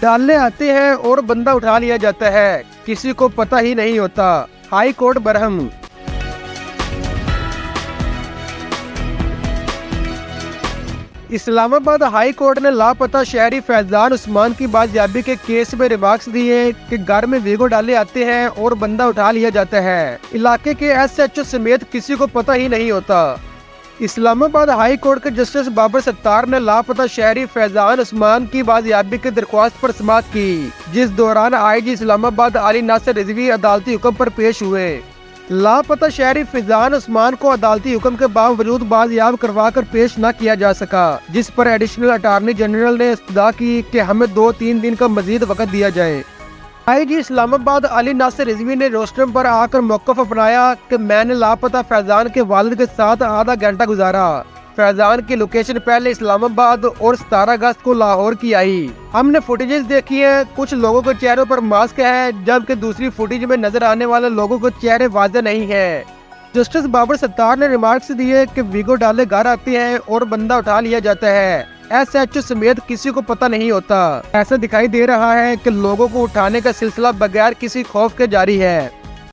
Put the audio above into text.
डालने आते हैं और बंदा उठा लिया जाता है, किसी को पता ही नहीं होता। High court Barham. Islamabad high court ने लापता शहरी फैजान उस्मान की बाजियाबी के केस में रिमार्क्स दिए कि घर में वीगो डाले आते हैं और बंदा उठा लिया जाता है। इलाके के SHO समेत किसी को पता ही नहीं होता। इस्लामाबाद हाई कोर्ट के जस्टिस बाबर सत्तार ने लापता शहरी फैजान उस्मान की बाजियाबी की दरख्वास्त पर समाअत की, जिस दौरान IG इस्लामाबाद अली नासिर रिजवी अदालती हुक्म पर पेश हुए। लापता शहरी फैजान उस्मान को अदालती हुक्म के बावजूद बाजियाब करवा कर पेश न किया जा सका, जिस पर एडिशनल अटार्नी जनरल ने इस्तदा की कि हमें 2-3 दिन का मजीद वक्त दिया जाए। IG इस्लामाबाद अली नासिर रिजवी ने रोस्टरम पर आकर मौक़िफ़ अपनाया कि मैंने लापता फैजान के वालिद के साथ आधा घंटा गुजारा। फैजान की लोकेशन पहले इस्लामाबाद और 17 अगस्त को लाहौर की आई। हमने फुटेजेस देखी है, कुछ लोगों के चेहरों पर मास्क है, जबकि दूसरी फुटेज में नजर आने वाले लोगों के चेहरे वाज़ेह नहीं है। जस्टिस बाबर सत्तार ने रिमार्क्स दिए कि वीगो डाले घर आते हैं और बंदा उठा लिया जाता है, SHO समेत किसी को पता नहीं होता। ऐसा दिखाई दे रहा है कि लोगों को उठाने का सिलसिला बगैर किसी खौफ के जारी है।